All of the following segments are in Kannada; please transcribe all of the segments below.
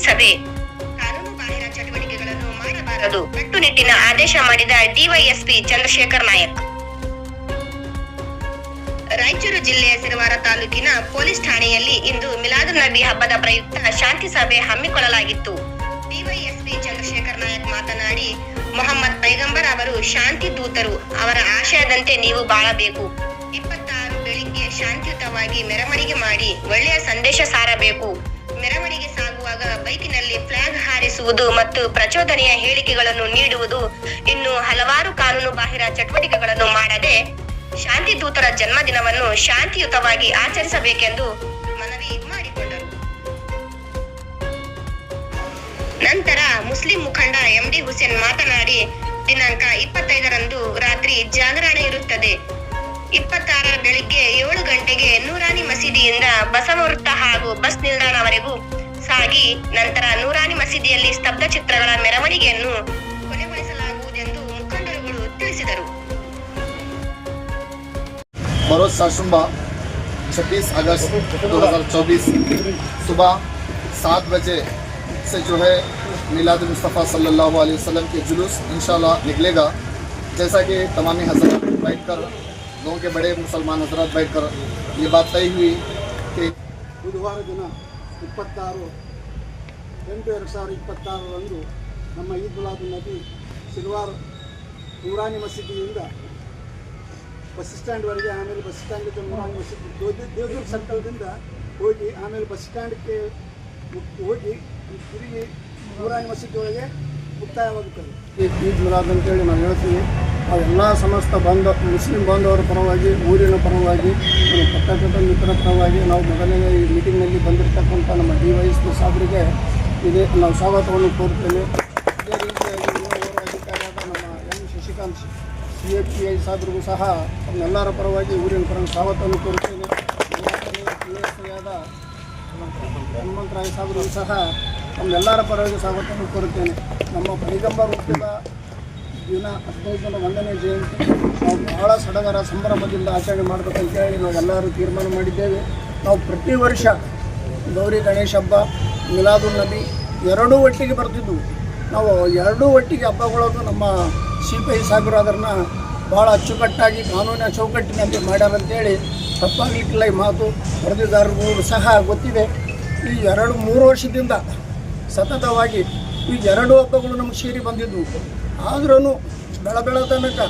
ಸಭೆ. ಕಾನೂನು ಬಾಹಿರ ಚಟುವಟಿಕೆಗಳನ್ನು ಮಾಡಬಾರದು, ಕಟ್ಟುನಿಟ್ಟಿನ ಆದೇಶ ಮಾಡಿದ ಡಿವೈಎಸ್ಪಿ ಚಂದ್ರಶೇಖರ್ ನಾಯಕ್. ರಾಯಚೂರು ಜಿಲ್ಲೆಯ ಸಿರವಾರ ತಾಲೂಕಿನ ಪೊಲೀಸ್ ಠಾಣೆಯಲ್ಲಿ ಇಂದು ಮಿಲಾದುನ್ ನಬಿ ಹಬ್ಬದ ಪ್ರಯುಕ್ತ ಶಾಂತಿ ಸಭೆ ಹಮ್ಮಿಕೊಳ್ಳಲಾಗಿತ್ತು. ಡಿವೈಎಸ್ಪಿ ಚಂದ್ರಶೇಖರ್ ನಾಯಕ್ ಮಾತನಾಡಿ, ಮೊಹಮ್ಮದ್ ಪೈಗಂಬರ್ ಅವರು ಶಾಂತಿ ದೂತರು. ಅವರ ಆಶಯದಂತೆ ನೀವು ಬಾಳಬೇಕು. 26 ಬೆಳಿಗ್ಗೆ ಶಾಂತಿಯುತವಾಗಿ ಮೆರವಣಿಗೆ ಮಾಡಿ ಒಳ್ಳೆಯ ಸಂದೇಶ ಸಾರಬೇಕು. ಮೆರವಣಿಗೆ ಸಾಗುವಾಗ ಬೈಕಿನಲ್ಲಿ ಫ್ಲಾಗ್ ಹಾರಿಸುವುದು ಮತ್ತು ಪ್ರಚೋದನೆಯ ಹೇಳಿಕೆಗಳನ್ನು ನೀಡುವುದು, ಇನ್ನು ಹಲವಾರು ಕಾನೂನು ಬಾಹಿರ ಚಟುವಟಿಕೆಗಳನ್ನು ಮಾಡದೆ ಶಾಂತಿ ದೂತರ ಜನ್ಮದಿನವನ್ನು ಶಾಂತಿಯುತವಾಗಿ ಆಚರಿಸಬೇಕೆಂದು ಮನವಿ ಮಾಡಿಕೊಂಡರು. ನಂತರ ಮುಸ್ಲಿಂ ಮುಖಂಡ ಎಂಡಿ ಹುಸೇನ್ ಮಾತನಾಡಿ, ದಿನಾಂಕ 25ರಂದು ರಾತ್ರಿ ಜಾಗರಣೆ ಇರುತ್ತದೆ. 26ರ ಬೆಳಿಗ್ಗೆ 7 ಗಂಟೆಗೆ ನೂರಾನಿ ಮಸೀದಿಯಿಂದ ಬಸವ ವೃತ್ತ ಹಾಗೂ ಬಸ್ ನಿಲ್ದಾಣವರೆಗೂ ಸಾಗಿ ನಂತರ ನೂರಾನಿ ಮಸೀದಿಯಲ್ಲಿ ಸ್ತಬ್ಧ ಚಿತ್ರಗಳ ಮೆರವಣಿಗೆಯನ್ನು ಕೊನೆಗೊಳಿಸಲಾಗುವುದೆಂದು ಮುಖಂಡರುಗಳು ತಿಳಿಸಿದರು. बरोज साशुंबा 26 अगस्त 2024 सुबह 7 बजे से जो है मिलाद मुस्तफ़ा सल्लल्लाहु अलैहि वसल्लम के जुलूस इंशाल्लाह निकलेगा. जैसा कि तमामी हज़रात बैठकर गाँव के बड़े मुसलमान हज़रात बैठकर ये बात तय हुई कि ಬುಧವಾರ ದಿನ 26/8/2026 ನಮ್ಮ ಈದ್ ಮಿಲಾದುನ್ ನಬಿ ಸಿಲ್ವಾರ್ ನೂರಾನಿ ಮಸೀದಿಯಿಂದ ಬಸ್ ಸ್ಟ್ಯಾಂಡ್ವರೆಗೆ, ಆಮೇಲೆ ಬಸ್ ಸ್ಟ್ಯಾಂಡಿಂದ ನೂರಾನಿ ಮಸೀದಿ ದೇವದುರ್ಗ ಸರ್ಕಲ್ದಿಂದ ಹೋಗಿ ಆಮೇಲೆ ಬಸ್ ಸ್ಟ್ಯಾಂಡ್ಗೆ ಹೋಗಿ ತಿರುಗಿ ನೂರಾನಿ ಮಸೀದಿ ಒಳಗೆ ಮುಕ್ತಾಯವಾಗುತ್ತದೆ. ಈದ್ ಮಿಲಾದ್ ಅಂತೇಳಿ ನಾವು ಹೇಳ್ತೀವಿ. ಅವೆಲ್ಲ ಸಮಸ್ತ ಮುಸ್ಲಿಂ ಬಾಂಧವರ ಪರವಾಗಿ, ಊರಿನ ಪರವಾಗಿ, ನಮ್ಮ ಪತ್ರಕರ್ತರ ಮಿತ್ರರ ಪರವಾಗಿ ನಾವು ಮೊದಲನೇ ಈ ಮೀಟಿಂಗ್ನಲ್ಲಿ ಬಂದಿರತಕ್ಕಂಥ ನಮ್ಮ ಡಿವೈಎಸ್ಪಿ ಸಾಹೇಬರಿಗೆ ಇದೇ ನಾವು ಸ್ವಾಗತವನ್ನು ಕೋರುತ್ತೇವೆ. ಇದೇ ರೀತಿಯಾಗಿ ಅಧಿಕಾರಿಯಾದ ನಮ್ಮ ಎಂ ಶಶಿಕಾಂತ್ CFPI ಸಾಹೇಬರಿಗೂ ಸಹ ನಮ್ಮೆಲ್ಲರ ಪರವಾಗಿ ಊರಿನ ಪರವಾಗಿ ಸ್ವಾಗತವನ್ನು ಕೋರುತ್ತೇನೆ. PSI ಆದ ಹನುಮಂತರಾಯ ಸಾಹೇಬರಿಗೂ ಸಹ ನಮ್ಮೆಲ್ಲರ ಪರವಾಗಿ ಸ್ವಾಗತವನ್ನು ಕೋರುತ್ತೇನೆ. ನಮ್ಮ ಪೈಗಂಬರ್ ಹುಟ್ಟಿದ ದಿನ 15ನೇ 1ನೇ ಜಯಂತಿ ನಾವು ಬಹಳ ಸಡಗರ ಸಂಭ್ರಮದಿಂದ ಆಚರಣೆ ಮಾಡಬೇಕಂತ ಹೇಳಿ ನಾವೆಲ್ಲರೂ ತೀರ್ಮಾನ ಮಾಡಿದ್ದೇವೆ. ನಾವು ಪ್ರತಿ ವರ್ಷ ಗೌರಿ ಗಣೇಶ ಹಬ್ಬ, ಮಿಲಾದುನ್ ನಬಿ ಎರಡೂ ಒಟ್ಟಿಗೆ ಬರ್ತಿದ್ವು. ನಾವು ಎರಡೂ ಒಟ್ಟಿಗೆ ಹಬ್ಬಗಳನ್ನು ನಮ್ಮ CPI ಸಾಹೇಬರು ಅದನ್ನು ಭಾಳ ಅಚ್ಚುಕಟ್ಟಾಗಿ ಕಾನೂನಿನ ಚೌಕಟ್ಟಿನಲ್ಲಿ ಮಾಡ್ಯಾರಂತೇಳಿ ತಪ್ಪಾಗಲಿಕ್ಕಿಲ್ಲ. ಈ ಮಾತು ವರದಿಗಾರರಿಗೂ ಸಹ ಗೊತ್ತಿದೆ. ಈ 2-3 ವರ್ಷದಿಂದ ಸತತವಾಗಿ ಈ ಎರಡೂ ಹಬ್ಬಗಳು ನಮಗೆ ಸೇರಿ ಬಂದಿದ್ವು. ಆದ್ರೂ ಬೆಳ ತನಕ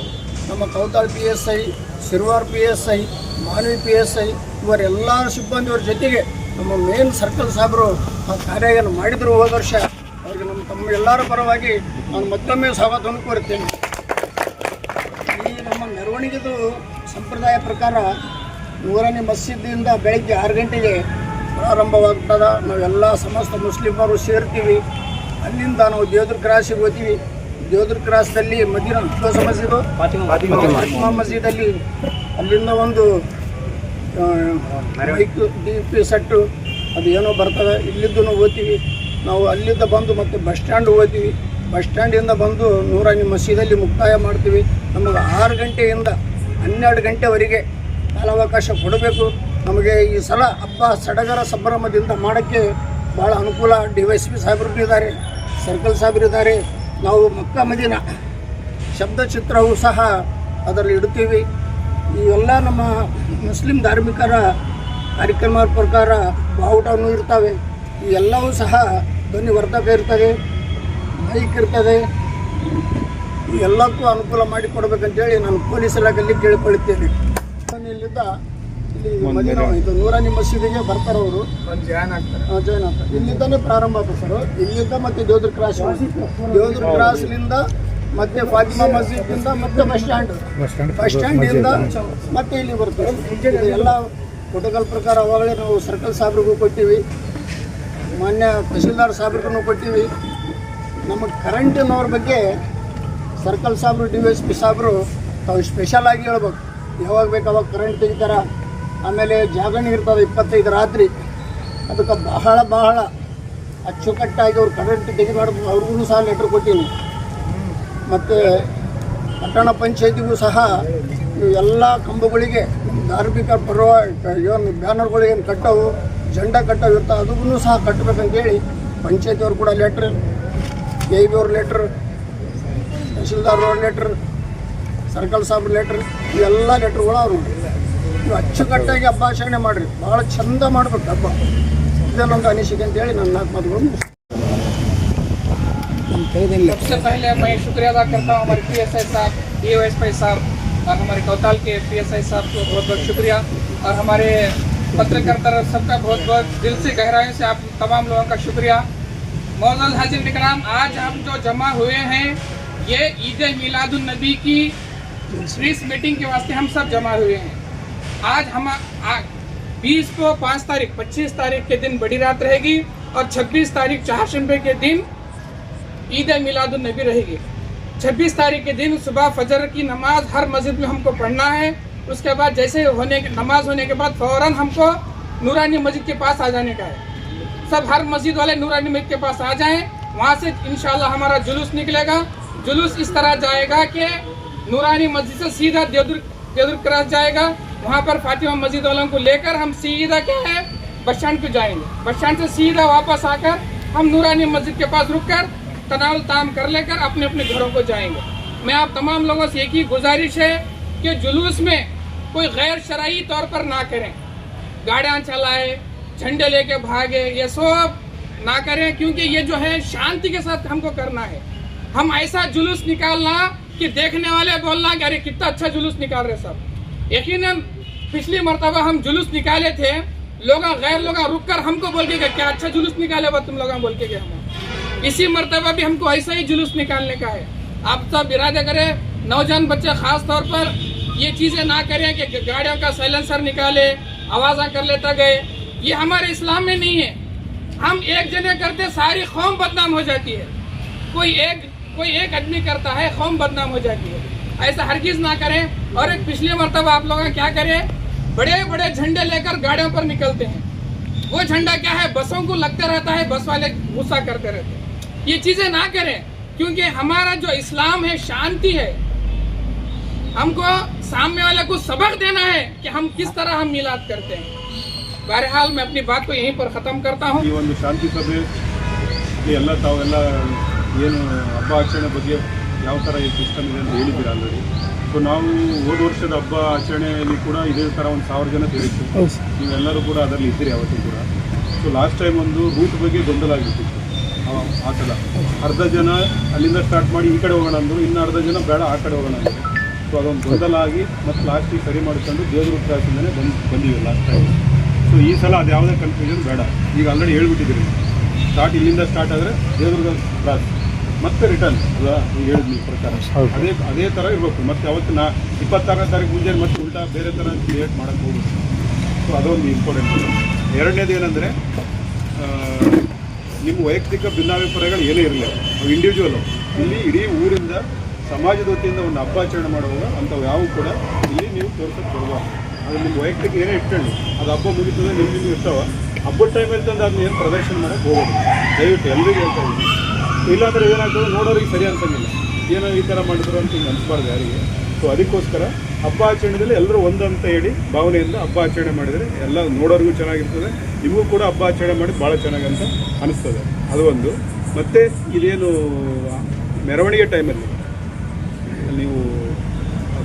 ನಮ್ಮ ಕೌತಾಳ್ PSI, Sirwar PSI, Manvi PSI ಇವರೆಲ್ಲ ಸಿಬ್ಬಂದಿಯವರ ಜೊತೆಗೆ ನಮ್ಮ ಮೇನ್ ಸರ್ಕಲ್ ಸಾಹೇಬರು ಆ ಕಾರ್ಯವನ್ನು ಮಾಡಿದ್ರು ಹೋದ ವರ್ಷ. ಅವರಿಗೆ ತಮ್ಮ ಎಲ್ಲರ ಪರವಾಗಿ ನಾನು ಮತ್ತೊಮ್ಮೆ ಸ್ವಾಗತವನ್ನು ಕೋರುತ್ತೇನೆ. ಈ ನಮ್ಮ ಮೆರವಣಿಗೆದು ಸಂಪ್ರದಾಯ ಪ್ರಕಾರ ನೂರಾನಿ ಮಸೀದಿಯಿಂದ ಬೆಳಗ್ಗೆ 6 ಗಂಟೆಗೆ ಪ್ರಾರಂಭವಾಗ್ತದೆ. ನಾವೆಲ್ಲ ಸಮಸ್ತ ಮುಸ್ಲಿಮರು ಸೇರ್ತೀವಿ. ಅಲ್ಲಿಂದ ನಾವು ದೇವದುರ್ಗ ಕ್ರಾಸಿಗೆ ಹೋಗ್ತೀವಿ. ದೇವದುರ್ಗ ಕ್ರಾಸ್ದಲ್ಲಿ ಮದೀನಾ ದೋಸ ಮಸೀದು, ಫಾತಿಮಾ ಮಸೀದಲ್ಲಿ ಅಲ್ಲಿಂದ ಒಂದು ಬೈಕ್ DP ಸೆಟ್ಟು ಅದು ಏನೋ ಬರ್ತದೆ. ಇಲ್ಲಿದ್ದು ಹೋಗ್ತೀವಿ ನಾವು. ಅಲ್ಲಿಂದ ಬಂದು ಮತ್ತೆ ಬಸ್ ಸ್ಟ್ಯಾಂಡ್ ಹೋಗ್ತೀವಿ. ಬಸ್ ಸ್ಟ್ಯಾಂಡಿಂದ ಬಂದು ನೂರಾನಿ ಮಸೀದಲ್ಲಿ ಮುಕ್ತಾಯ ಮಾಡ್ತೀವಿ. ನಮಗೆ 6 ಗಂಟೆಯಿಂದ 12 ಗಂಟೆವರೆಗೆ ಕಾಲಾವಕಾಶ ಕೊಡಬೇಕು. ನಮಗೆ ಈ ಸಲ ಹಬ್ಬ ಸಡಗರ ಸಂಭ್ರಮದಿಂದ ಮಾಡೋಕ್ಕೆ ಭಾಳ ಅನುಕೂಲ. DYSP ಸಾಹೇಬರು ಇದ್ದಾರೆ, ಸರ್ಕಲ್ ಸಾಹೇಬರು ಇದ್ದಾರೆ. ನಾವು ಮಕ್ಕಾ ಮದೀನಾ ಶಬ್ದ ಚಿತ್ರವೂ ಸಹ ಅದರಲ್ಲಿ ಇಡ್ತೀವಿ. ಇವೆಲ್ಲ ನಮ್ಮ ಮುಸ್ಲಿಂ ಧಾರ್ಮಿಕರ ಕಾರ್ಯಕ್ರಮದ ಪ್ರಕಾರ ಬಾವುಟನೂ ಇರ್ತವೆ. ಇವೆಲ್ಲವೂ ಸಹ ಧ್ವನಿವರ್ಧಕ ಇರ್ತದೆ, ಮೈಕ್ ಇರ್ತದೆ. ಇವೆಲ್ಲಕ್ಕೂ ಅನುಕೂಲ ಮಾಡಿಕೊಡ್ಬೇಕಂತೇಳಿ ನಾನು ಪೊಲೀಸ್ ಇಲಾಖೆಯಲ್ಲಿ ಕೇಳಿಕೊಳ್ಳುತ್ತೇನೆ. ಇಲ್ಲಿಂದ ಇಲ್ಲಿ ಮದೀನಾ ಇದು ನೂರಾನಿ ಮಸೀದಿಗೆ ಬರ್ತಾರೆ ಅವರು, ಜಾಯ್ನ್ ಆಗ್ತಾರೆ. ಇಲ್ಲಿಂದನೇ ಪ್ರಾರಂಭ ಆಗ್ತದೆ ಸರ್. ಇಲ್ಲಿಂದ ಮತ್ತೆ ದೇವದುರ್ಗ ಕ್ರಾಸ್, ದೇವದುರ್ಗ ಕ್ರಾಸ್ನಿಂದ ಮತ್ತೆ ಫಾತಿಮಾ ಮಸೀದಿಯಿಂದ ಮತ್ತೆ ಬಸ್ ಸ್ಟ್ಯಾಂಡಿಂದ ಮತ್ತೆ ಇಲ್ಲಿ ಬರ್ತೇವೆ. ಎಲ್ಲ ಪ್ರೋಟೋಕಾಲ್ ಪ್ರಕಾರ ಅವಾಗಲೇ ನಾವು ಸರ್ಕಲ್ ಸಾಹೇಬ್ರಿಗೂ ಕೊಟ್ಟಿವಿ, ಮಾನ್ಯ ತಹಶೀಲ್ದಾರ್ ಸಾಹೇಬ್ರಿಗೂ ಕೊಟ್ಟಿವಿ. ನಮಗೆ ಕರೆಂಟಿನವ್ರ ಬಗ್ಗೆ ಸರ್ಕಲ್ ಸಾಹೇಬ್ರು, DYSP ಸಾಹೇಬರು ತಾವು ಸ್ಪೆಷಲಾಗಿ ಹೇಳ್ಬೇಕು. ಯಾವಾಗ ಬೇಕು ಅವಾಗ ಕರೆಂಟ್ ತೆಗಿತಾರೆ. ಆಮೇಲೆ ಜಾಗರಣೆ ಇರ್ತದೆ 25 ರಾತ್ರಿ. ಅದಕ್ಕೆ ಬಹಳ ಅಚ್ಚುಕಟ್ಟಾಗಿ ಅವ್ರು ಕರೆಂಟ್ ತೆಗಿಬಾರ್ದು. ಅವ್ರಿಗೂ ಸಹ ಲೆಟ್ರ್ ಕೊಟ್ಟೀನಿ. ಮತ್ತು ಪಟ್ಟಣ ಪಂಚಾಯತಿಗೂ ಸಹ ಎಲ್ಲ ಕಂಬಗಳಿಗೆ ಧಾರ್ಮಿಕ ಪರವಾಗಿ ಏನು ಬ್ಯಾನರ್ಗಳು ಏನು ಕಟ್ಟವು, ಜೆಂಡಾ ಕಟ್ಟವು ಇರ್ತಾವೆ, ಅದಕ್ಕೂ ಸಹ ಕಟ್ಟಬೇಕಂತೇಳಿ ಪಂಚಾಯತಿಯವ್ರು ಕೂಡ ಲೆಟ್ರ್, ಎ ಬಿ ಅವ್ರ ಲೆಟ್ರ್, ತಹಶೀಲ್ದಾರ್ ಅವ್ರ ಲೆಟ್ರ್, ಸರ್ಕಲ್ ಸಾಬ್ರ ಲೆಟ್ರ್, ಇವೆಲ್ಲ ಲೆಟ್ರ್ಗಳು ಅವರು ನೀವು ಅಚ್ಚುಕಟ್ಟಾಗಿ ಹಬ್ಬ ಆಚರಣೆ ಮಾಡಿರಿ, ಭಾಳ ಚಂದ ಮಾಡ್ಬೇಕು ಹಬ್ಬ. ಇದನ್ನೊಂದು ಅನಿಸಿಕೆ ಅಂತೇಳಿ ನನ್ನ 4 ಮಾತುಗಳು. सबसे पहले मैं शुक्रिया अदा करता हूँ हमारे PSI साहब, DYSP साहब और हमारे कौताल के PSI साहब को बहुत बहुत शुक्रिया, और हमारे पत्रकार सबका बहुत बहुत दिल से गहराई से आप तमाम लोगों का शुक्रिया। मौजूद हाजिर इकराम, आज हम जो जमा हुए हैं ये ईद मिलादुन नबी की इस मीटिंग के वास्ते हम सब जमा हुए हैं। आज हम 20 को 5 तारीख 25 तारीख के दिन बड़ी रात रहेगी और 26 तारीख चारशंबे के दिन ईद मिलादुन नबी रहेगी। 26 तारीख के दिन सुबह फजर की नमाज हर मस्जिद में हमको पढ़ना है। उसके बाद जैसे नमाज होने के बाद फ़ौरन हमको नूरानी मस्जिद के पास आ जाने का है। सब हर मस्जिद वाले नूरानी मस्जिद के पास आ जाएं, वहाँ से इंशाल्लाह हमारा जुलूस निकलेगा। जुलूस इस तरह जाएगा कि नूरानी मस्जिद से सीधा देवदुर्ग क्रॉस जाएगा, वहाँ पर फातिमा मस्जिद वालों को लेकर हम सीधा क्या है बस स्टैंड पे जाएंगे। बस स्टैंड से सीधा वापस आकर हम नूरानी मस्जिद के पास रुक कर तनावल ताम कर लेकर अपने अपने घरों को जाएंगे। मैं आप तमाम लोगों से एक ही गुजारिश है कि जुलूस में कोई गैर शरई तौर पर ना करें, गाड़ियाँ चलाए, झंडे लेके भागे, ये सब ना करें, क्योंकि ये जो है शांति के साथ हमको करना है। हम ऐसा जुलूस निकालना कि देखने वाले बोलना कि अरे कितना अच्छा जुलूस निकाल रहे सब। यकीनन पिछली मरतबा हम जुलूस निकाले थे, लोग गैर लोग रुक कर हमको बोल के क्या अच्छा जुलूस निकाले बा तुम लोग बोल के गए। हम इसी मरतबा भी हमको ऐसा ही जुलूस निकालने का है। आप सब इरादा करें, नौजवान बच्चे खास तौर पर ये चीज़ें ना करें कि गाड़ियों का साइलेंसर निकाले, आवाज़ा कर लेता गए, ये हमारे इस्लाम में नहीं है। हम एक जने करते सारी कौम बदनाम हो जाती है, कोई एक आदमी करता है कौम बदनाम हो जाती है। ऐसा हरगिज़ ना करें। और एक पिछली मरतबा आप लोग क्या करें, बड़े बड़े झंडे लेकर गाड़ियों पर निकलते हैं, वो झंडा क्या है बसों को लगते रहता है, बस वाले गुस्सा करते रहते हैं। ये चीज़ें ना करें, क्योंकि हमारा जो इस्लाम है शांति है। हमको सामने वाले को सबक देना है कि हम किस तरह हम मिलाद करते हैं। बहरहाल मैं अपनी बात को यहीं पर ख़त्म करता हूँ। ಈ ಒಂದು ಶಾಂತಿ ಸಭೆ ಎಲ್ಲ ತಾವೆಲ್ಲ ಏನು ಹಬ್ಬ ಆಚರಣೆ ಬಗ್ಗೆ ಯಾವ ಥರ ಈ ಸಿಸ್ಟಮ್ ಇದೆ ಅಂತ ಹೇಳಿದ್ದೀರಾ ಆಲ್ರೆಡಿ. ಸೊ ನಾವು ಹೋದ ವರ್ಷದ ಹಬ್ಬ ಆಚರಣೆಯಲ್ಲಿ ಕೂಡ ಇದೇ ಥರ ಒಂದು 1000 ಜನ ಸೇರಿತ್ತು. ನೀವೆಲ್ಲರೂ ಕೂಡ ಅದರಲ್ಲಿ ಇದ್ದೀರಿ ಅವತ್ತು ಕೂಡ. ಸೊ ಲಾಸ್ಟ್ ಟೈಮ್ ಒಂದು ರೂಟ್ ಬಗ್ಗೆ ಗೊಂದಲ ಆಗಿಬಿಟ್ಟಿತ್ತು. ಆ ಸಲ ಅರ್ಧ ಜನ ಅಲ್ಲಿಂದ ಸ್ಟಾರ್ಟ್ ಮಾಡಿ ಈ ಕಡೆ ಹೋಗೋಣ ಅಂದರು, ಇನ್ನು ಅರ್ಧ ಜನ ಬೇಡ ಆ ಕಡೆ ಹೋಗೋಣ ಅಂದರು. ಸೊ ಅದೊಂದು ಗೊಂದಲ ಆಗಿ ಮತ್ತು ಲಾಸ್ಟಿಗೆ ಸರಿ ಮಾಡಿಕೊಂಡು ದೇವದುರ್ಗ ಕ್ರಾಸಿಂದನೇ ಬಂದಿವೆ ಲಾಸ್ಟ್ ಟೈಮ್. ಸೊ ಈ ಸಲ ಅದು ಯಾವುದೇ ಕನ್ಫ್ಯೂಷನ್ ಬೇಡ. ಈಗ ಆಲ್ರೆಡಿ ಹೇಳ್ಬಿಟ್ಟಿದ್ದೀರಿ, ಇಲ್ಲಿಂದ ಸ್ಟಾರ್ಟ್ ಆದರೆ ದೇವದುರ್ಗ ಕ್ರಾಸ್ ಮತ್ತೆ ರಿಟರ್ನ್ ಅಲ್ಲ, ಈಗ ಹೇಳಿದ್ವಿ ಪ್ರಕಾರ ಅದೇ ಥರ ಇರಬೇಕು. ಮತ್ತು ಅವತ್ತು 26ನೇ ತಾರೀಕು ಮುಂಜಾನೆ ಮತ್ತೆ ಉಲ್ಟಾ ಬೇರೆ ಥರ ಕ್ರಿಯೇಟ್ ಮಾಡೋಕ್ಕೆ ಹೋಗ್ಬೇಕು. ಸೊ ಅದೊಂದು ಇಂಪಾರ್ಟೆಂಟ್. ಎರಡನೇದು ಏನಂದರೆ ನಿಮ್ಮ ವೈಯಕ್ತಿಕ ಭಿನ್ನಾಭಿಪ್ರಾಯಗಳು ಏನೇ ಇರಲಿಲ್ಲ, ಅವು ಇಂಡಿವಿಜುವಲು. ಇಲ್ಲಿ ಇಡೀ ಊರಿಂದ ಸಮಾಜದ ವತಿಯಿಂದ ಒಂದು ಹಬ್ಬ ಆಚರಣೆ ಮಾಡುವಾಗ ಅಂಥವು ಯಾವೂ ಕೂಡ ಇಲ್ಲಿ ನೀವು ತೋರ್ಸೋಕ್ಕೆ ಬರಬಾರ್ದು. ಅದು ನಿಮ್ಮ ವೈಯಕ್ತಿಕ ಏನೇ ಇಟ್ಕೊಳ್ಳಿ, ಅದು ಹಬ್ಬ ಮುಗಿತದೆ ನಿಮ್ಗೆ ಇರ್ತಾವೆ. ಹಬ್ಬದ ಟೈಮಲ್ಲಿ ತಂದು ಅದನ್ನ ಏನು ಪ್ರದರ್ಶನ ಮಾಡೋಕ್ಕೆ ಹೋಗೋದು ದಯವಿಟ್ಟು ಎಲ್ರಿಗೂ ಹೇಳ್ತಾ ಇದ್ದೀನಿ. ಇಲ್ಲಾಂದರೆ ಏನಾಗ್ತದೆ ನೋಡೋರಿಗೆ ಸರಿ ಅನ್ಸಂಗಿಲ್ಲ, ಏನೋ ಈ ಥರ ಮಾಡಿದ್ರು ಅಂತ ಹಿಂಗೆ ಅನಿಸ್ಬಾರ್ದು ಯಾರಿಗೆ. ಸೊ ಅದಕ್ಕೋಸ್ಕರ ಹಬ್ಬ ಆಚರಣೆಯಲ್ಲಿ ಎಲ್ಲರೂ ಒಂದು ಅಂತ ಹೇಳಿ ಭಾವನೆಯಿಂದ ಹಬ್ಬ ಆಚರಣೆ ಮಾಡಿದರೆ ಎಲ್ಲ ನೋಡೋರಿಗೂ ಚೆನ್ನಾಗಿರ್ತದೆ, ನಿಮಗೂ ಕೂಡ ಹಬ್ಬ ಆಚರಣೆ ಮಾಡಿದ್ದು ಭಾಳ ಚೆನ್ನಾಗಂತ ಅನಿಸ್ತದೆ. ಅದು ಒಂದು. ಮತ್ತು ಇದೇನು ಮೆರವಣಿಗೆ ಟೈಮಲ್ಲಿ ನೀವು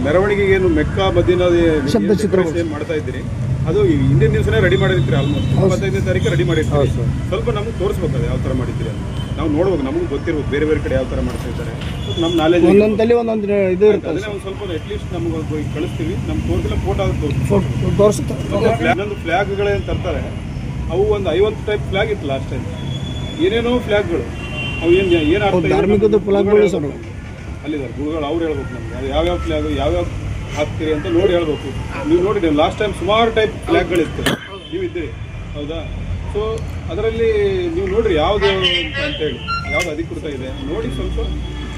ಮೆರವಣಿಗೆಗೇನು ಮೆಕ್ಕಾ ಮದೀನಾ ಏನು ಮಾಡ್ತಾ ಇದ್ದೀರಿ, ಅದು ಹಿಂದಿನ ದಿವಸನೇ ರೆಡಿ ಮಾಡಿರ್ತೀರಿ. ಆಲ್ಮೋಸ್ಟ್ 25ನೇ ತಾರೀಕು ರೆಡಿ ಮಾಡಿರ್ತೀವಿ. ಸ್ವಲ್ಪ ನಮಗೆ ತೋರಿಸ್ಬೇಕು ಯಾವ ಥರ ಮಾಡಿದ್ದೀರಿ ಅಂತ ನಾವು ನೋಡ್ಬೇಕು, ನಮಗೂ ಗೊತ್ತಿರ್ಬೇಕು ಬೇರೆ ಬೇರೆ ಕಡೆ ಯಾವ ಥರ ಮಾಡ್ತಾ ಇದ್ದಾರೆ. ನಮ್ಮ ನಾಲೆಜ್ ಒಂದೊಂದಲ್ಲಿ ಒಂದೊಂದು ಇದು ಅದನ್ನೇ ಒಂದು ಸ್ವಲ್ಪ ಅಟ್ಲೀಸ್ಟ್ ನಮಗೊಂದು ಕಳಿಸ್ತೀವಿ. ನಮ್ಮ ತೋರಿಸಿಲ್ಲ ಫೋಟೋ ತೋರಿಸುತ್ತೆ. ಇನ್ನೊಂದು ಫ್ಲ್ಯಾಗ್ಗಳೇನು ತರ್ತಾರೆ, ಅವು ಒಂದು 50 ಟೈಪ್ ಫ್ಲ್ಯಾಗ್ ಇತ್ತು ಲಾಸ್ಟ್ ಟೈಮ್. ಏನೇನೋ ಫ್ಲ್ಯಾಗ್ಗಳು, ಅವು ಏನು ಧಾರ್ಮಿಕದ ಫ್ಲ್ಯಾಗ್ಗಳು ಸರ್ ಅಲ್ಲಿದ್ದಾರೆ ಗುರುಗಳು, ಅವ್ರು ಹೇಳ್ಬೇಕು ನಮಗೆ ಅದು ಯಾವ್ಯಾವ ಫ್ಲ್ಯಾಗು ಯಾವ್ಯಾವ ಹಾಕ್ತೀರಿ ಅಂತ ನೋಡಿ ಹೇಳ್ಬೇಕು. ನೀವು ನೋಡಿದ್ದೀವಿ ಲಾಸ್ಟ್ ಟೈಮ್ ಸುಮಾರು ಟೈಪ್ ಫ್ಲ್ಯಾಗ್ಗಳಿತ್ತು, ನೀವು ಇದ್ದೀರಿ ಹೌದಾ. ಸೊ ಅದರಲ್ಲಿ ನೀವು ನೋಡಿರಿ ಯಾವುದು ಅಂತೇಳಿ ಯಾವುದು ಅಧಿಕೃತ ಇದೆ ನೋಡಿ ಸ್ವಲ್ಪ.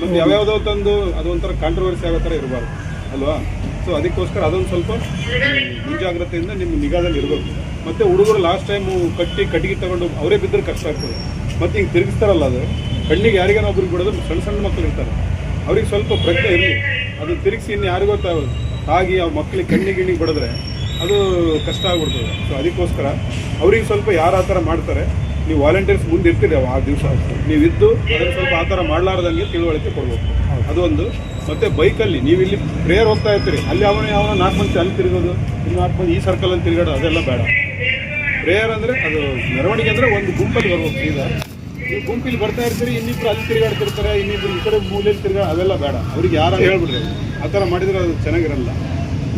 ಮತ್ತು ಯಾವ್ಯಾವುದೋ ತಂದು ಅದೊಂಥರ ಕಾಂಟ್ರವರ್ಸಿ ಆಗೋ ಥರ ಇರಬಾರ್ದು ಅಲ್ವಾ. ಸೊ ಅದಕ್ಕೋಸ್ಕರ ಅದೊಂದು ಸ್ವಲ್ಪ ಮುಂಜಾಗ್ರತೆಯಿಂದ ನಿಮ್ಮ ನಿಗಾದಲ್ಲಿ ಇರಬೇಕು. ಮತ್ತು ಹುಡುಗರು ಲಾಸ್ಟ್ ಟೈಮು ಕಟ್ಟಿಗೆ ತಗೊಂಡು ಅವರೇ ಬಿದ್ದರೆ ಕಷ್ಟ ಆಗ್ತದೆ. ಮತ್ತು ಹಿಂಗೆ ತಿರುಗಿಸ್ತಾರಲ್ಲ, ಅದು ಕಣ್ಣಿಗೆ ಯಾರಿಗಾನ ಒಬ್ರಿಗೆ ಬಿಡೋದು, ಸಣ್ಣ ಸಣ್ಣ ಮಕ್ಕಳು ಇರ್ತಾರೆ, ಅವ್ರಿಗೆ ಸ್ವಲ್ಪ ಪ್ರಜ್ಞೆ ಇರಲಿ. ಅದು ತಿರುಗಿಸಿ ಇನ್ನು ಯಾರಿಗೋ ಆಗಿ ಆ ಮಕ್ಕಳಿಗೆ ಕಣ್ಣಿಗೆ ಬಿಡಿದ್ರೆ ಅದು ಕಷ್ಟ ಆಗ್ಬಿಡ್ತದೆ. ಸೊ ಅದಕ್ಕೋಸ್ಕರ ಅವ್ರಿಗೆ ಸ್ವಲ್ಪ ಯಾರು ಆ ಥರ ಮಾಡ್ತಾರೆ ನೀವು ವಾಲಂಟಿಯರ್ಸ್ ಮುಂದೆ ಇರ್ತೀರಿ ಆ ದಿವಸ, ನೀವಿದ್ದು ಅದನ್ನು ಸ್ವಲ್ಪ ಆ ಥರ ಮಾಡಲಾರ್ದಂಗೆ ತಿಳುವಳಿಕೆ ಕೊಡ್ಬೇಕು. ಅದೊಂದು. ಮತ್ತು ಬೈಕಲ್ಲಿ ನೀವು ಇಲ್ಲಿ ಪ್ರೇಯರ್ ಹೋಗ್ತಾ ಇರ್ತೀರಿ, ಅಲ್ಲಿ ಅವನ 4 ಮಂದಿ ಅಲ್ಲಿ ತಿರುಗೋದು, ಇನ್ನು 4 ಮಂದಿ ಈ ಸರ್ಕಲಲ್ಲಿ ತಿರುಗಾಡೋದು, ಅದೆಲ್ಲ ಬೇಡ. ಪ್ರೇಯರ್ ಅಂದರೆ ಅದು ಮೆರವಣಿಗೆ ಅಂದರೆ ಒಂದು ಗುಂಪಲ್ಲಿ ಬರ್ಬೇಕು. ಈಗ ನೀವು ಗುಂಪಿಲ್ಲಿ ಬರ್ತಾ ಇರ್ತೀರಿ, ಇನ್ನಿಬ್ರು ಅಲ್ಲಿ ತಿರುಗಾಡ್ತಿರ್ತಾರೆ, ಇನ್ನಿಬ್ರು ಈ ಕಡೆ ಮೂಲೆಯಲ್ಲಿ ಅವೆಲ್ಲ ಬೇಡ. ಅವ್ರಿಗೆ ಯಾರು ಹೇಳ್ಬಿಡ್ರಿ, ಆ ಥರ ಮಾಡಿದರೆ ಅದು ಚೆನ್ನಾಗಿರಲ್ಲ.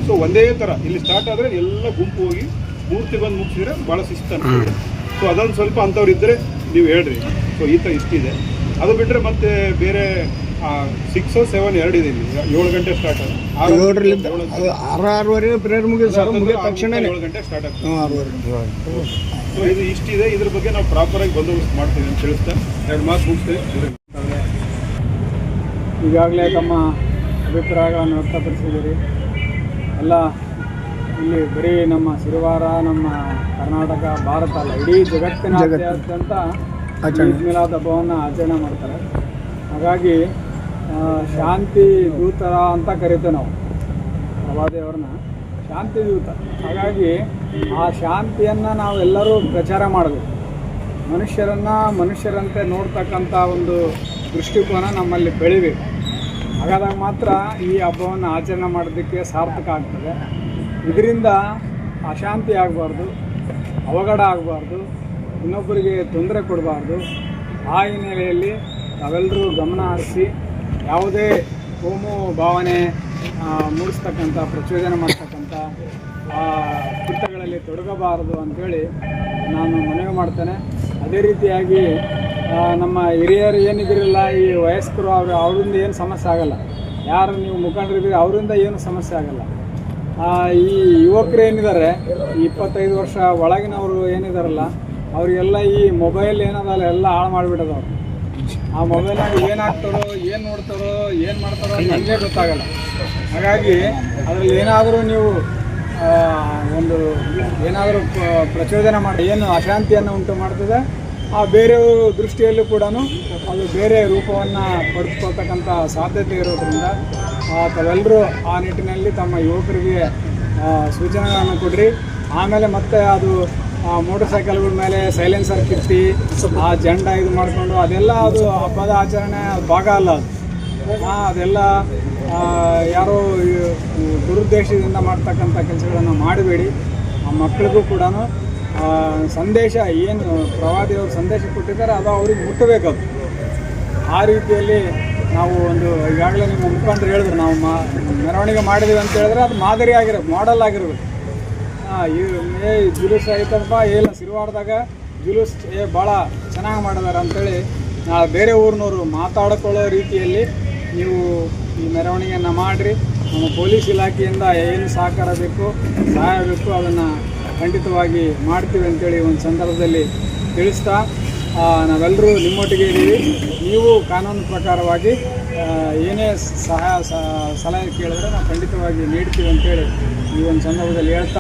ಸೊ ಒಂದೇ ಥರ ಇಲ್ಲಿ ಸ್ಟಾರ್ಟ್ ಆದರೆ ಎಲ್ಲ ಗುಂಪು ಹೋಗಿ ಮೂರ್ತಿ ಬಂದು ಮುಗಿಸಿದ್ರೆ ಭಾಳ ಶಿಸ್ತು ಅನ್ಸುತ್ತೆ. ಸೊ ಅದೊಂದು ಸ್ವಲ್ಪ ಅಂಥವ್ರು ಇದ್ದರೆ ನೀವು ಹೇಳ್ರಿ. ಸೊ ಈ ಥರ ಇಷ್ಟಿದೆ. ಅದು ಬಿಟ್ಟರೆ ಮತ್ತೆ ಬೇರೆ 6 or 7 2 ಇದೆ ಇಲ್ಲಿ. 7 ಗಂಟೆ ಸ್ಟಾರ್ಟ್ ಆಗುತ್ತೆ, 6:30 ಪ್ರೇಯರ್ ಮುಗಿದ ತಕ್ಷಣ 7 ಗಂಟೆ ಸ್ಟಾರ್ಟ್ ಆಗ್ತದೆ. ಸೊ ಇದು ಇಷ್ಟಿದೆ. ಇದ್ರ ಬಗ್ಗೆ ನಾವು ಪ್ರಾಪರಾಗಿ ಬಂದೋಬಸ್ತ್ ಮಾಡ್ತೀವಿ ಅಂತ ತಿಳಿಸ್ತಾ 2 ಮಾತು ಮುಗಿಸ್ತೇವೆ. ಈಗಾಗಲೇ ತಮ್ಮ ಅಭಿಪ್ರಾಯಗಳನ್ನು ವ್ಯಕ್ತಪಡಿಸಿದ್ದೀರಿ. ಎಲ್ಲ ಇಲ್ಲಿ ಬರೀ ನಮ್ಮ ಸಿರುವಾರ, ನಮ್ಮ ಕರ್ನಾಟಕ, ಭಾರತ ಅಲ್ಲ, ಇಡೀ ಜಗತ್ತಿನಾದ್ಯಂತ ಈದ್ ಮಿಲಾದ್ ಹಬ್ಬವನ್ನು ಆಚರಣೆ ಮಾಡ್ತಾರೆ. ಹಾಗಾಗಿ ಶಾಂತಿ ದೂತರ ಅಂತ ಕರಿತೇವೆ ನಾವು ಪ್ರವಾದಿಯವ್ರನ್ನ, ಶಾಂತಿ ದೂತ. ಹಾಗಾಗಿ ಆ ಶಾಂತಿಯನ್ನು ನಾವೆಲ್ಲರೂ ಪ್ರಚಾರ ಮಾಡಬೇಕು. ಮನುಷ್ಯರಂತೆ ನೋಡ್ತಕ್ಕಂಥ ಒಂದು ದೃಷ್ಟಿಕೋನ ನಮ್ಮಲ್ಲಿ ಬೆಳಿಬೇಕು. ಹಾಗಾದಾಗ ಮಾತ್ರ ಈ ಹಬ್ಬವನ್ನು ಆಚರಣೆ ಮಾಡೋದಕ್ಕೆ ಸಾರ್ಥಕ ಆಗ್ತದೆ. ಇದರಿಂದ ಅಶಾಂತಿ ಆಗಬಾರ್ದು, ಅವಘಡ ಆಗಬಾರ್ದು, ಇನ್ನೊಬ್ಬರಿಗೆ ತೊಂದರೆ ಕೊಡಬಾರ್ದು. ಆ ಹಿನ್ನೆಲೆಯಲ್ಲಿ ನಾವೆಲ್ಲರೂ ಗಮನ ಹರಿಸಿ ಯಾವುದೇ ಕೋಮು ಭಾವನೆ ಮೂಡಿಸ್ತಕ್ಕಂಥ, ಪ್ರಚೋದನೆ ಮಾಡ್ತಕ್ಕಂಥ ಕೃತ್ಯಗಳಲ್ಲಿ ತೊಡಗಬಾರದು ಅಂಥೇಳಿ ನಾನು ಮನವಿ ಮಾಡ್ತೇನೆ. ಅದೇ ರೀತಿಯಾಗಿ ನಮ್ಮ ಹಿರಿಯರು ಏನಿದಿರಲ್ಲ, ಈ ವಯಸ್ಕರು ಅವರಿಂದ ಏನು ಸಮಸ್ಯೆ ಆಗಲ್ಲ. ಯಾರು ನೀವು ಮುಖಂಡರಿದ್ದೀರಿ ಅವರಿಂದ ಏನು ಸಮಸ್ಯೆ ಆಗಲ್ಲ. ಈ ಯುವಕರು ಏನಿದ್ದಾರೆ, 25 ವರ್ಷ ಒಳಗಿನವರು ಏನಿದಾರಲ್ಲ, ಅವರಿಗೆಲ್ಲ ಈ ಮೊಬೈಲ್ ಏನದಲ್ಲ ಎಲ್ಲ ಹಾಳು ಮಾಡಿಬಿಡೋದವ್ರು. ಆ ಮೊಬೈಲ್ನಾಗ ಏನಾಗ್ತಾರೋ, ಏನು ನೋಡ್ತಾರೋ, ಏನು ಮಾಡ್ತಾರೋ ನಮಗೆ ಗೊತ್ತಾಗಲ್ಲ. ಹಾಗಾಗಿ ಅದರಲ್ಲಿ ಏನಾದರೂ ನೀವು ಏನಾದರೂ ಪ್ರಚೋದನೆ ಮಾಡಿ ಏನು ಅಶಾಂತಿಯನ್ನು ಉಂಟು ಮಾಡ್ತದೆ, ಆ ಬೇರೆಯವ್ರ ದೃಷ್ಟಿಯಲ್ಲೂ ಕೂಡ ಅದು ಬೇರೆ ರೂಪವನ್ನು ಪಡೆದುಕೊಳ್ತಕ್ಕಂಥ ಸಾಧ್ಯತೆ ಇರೋದ್ರಿಂದ ತಾವೆಲ್ಲರೂ ಆ ನಿಟ್ಟಿನಲ್ಲಿ ತಮ್ಮ ಯುವಕರಿಗೆ ಸೂಚನೆಗಳನ್ನು ಕೊಡ್ರಿ. ಆಮೇಲೆ ಮತ್ತೆ ಅದು ಮೋಟರ್ ಸೈಕಲ್ಗಳ ಮೇಲೆ ಸೈಲೆನ್ಸರ್ ಕಿತ್ತಿ ಆ ಜೆಂಡ ಇದು ಮಾಡಿಕೊಂಡು ಅದೆಲ್ಲ ಅದು ಹಬ್ಬದ ಆಚರಣೆ ಭಾಗ ಅಲ್ಲ. ಅದೆಲ್ಲ ಯಾರೋ ದುರುದ್ದೇಶದಿಂದ ಮಾಡ್ತಕ್ಕಂಥ ಕೆಲಸಗಳನ್ನು ಮಾಡಬೇಡಿ. ಆ ಮಕ್ಕಳಿಗೂ ಕೂಡ ಸಂದೇಶ ಏನು ಪ್ರವಾದಿಯವರು ಸಂದೇಶ ಕೊಟ್ಟಿದ್ದಾರೆ ಅದು ಅವ್ರಿಗೆ ಮುಟ್ಟಬೇಕದು. ಆ ರೀತಿಯಲ್ಲಿ ನಾವು ಈಗಾಗಲೇ ನಿಮ್ಮ ಮುಖಂಡರು ಹೇಳಿದ್ರು, ನಾವು ಮೆರವಣಿಗೆ ಮಾಡಿದ್ದೀವಿ ಅಂತ ಹೇಳಿದ್ರೆ ಅದು ಮಾದರಿ ಆಗಿರೋದು, ಮಾಡೆಲ್ ಆಗಿರ್ಬೇಕು. ಜುಲೂಸ್ ಆಯ್ತಪ್ಪ, ಇಲ್ಲ ಸಿರುವಾರದಾಗ ಜುಲೂಸ್ ಭಾಳ ಚೆನ್ನಾಗಿ ಮಾಡಿದಾರೆ ಅಂಥೇಳಿ ಬೇರೆ ಊರಿನವರು ಮಾತಾಡಿಕೊಳ್ಳೋ ರೀತಿಯಲ್ಲಿ ನೀವು ಈ ಮೆರವಣಿಗೆಯನ್ನು ಮಾಡಿರಿ. ನಮ್ಮ ಪೊಲೀಸ್ ಇಲಾಖೆಯಿಂದ ಏನು ಸಹಕಾರ ಬೇಕು, ಸಹಾಯ ಬೇಕು, ಅದನ್ನು ಖಂಡಿತವಾಗಿ ಮಾಡ್ತೀವಿ ಅಂತೇಳಿ ಒಂದು ಸಂದರ್ಭದಲ್ಲಿ ತಿಳಿಸ್ತಾ, ನಾವೆಲ್ಲರೂ ನಿಮ್ಮೊಟ್ಟಿಗೆ ಇದ್ದೀವಿ. ನೀವು ಕಾನೂನು ಪ್ರಕಾರವಾಗಿ ಏನೇ ಸಲಹೆ ಕೇಳಿದ್ರೆ ನಾವು ಖಂಡಿತವಾಗಿ ನೀಡ್ತೀವಿ ಅಂತೇಳಿ ಈ ಒಂದು ಸಂದರ್ಭದಲ್ಲಿ ಹೇಳ್ತಾ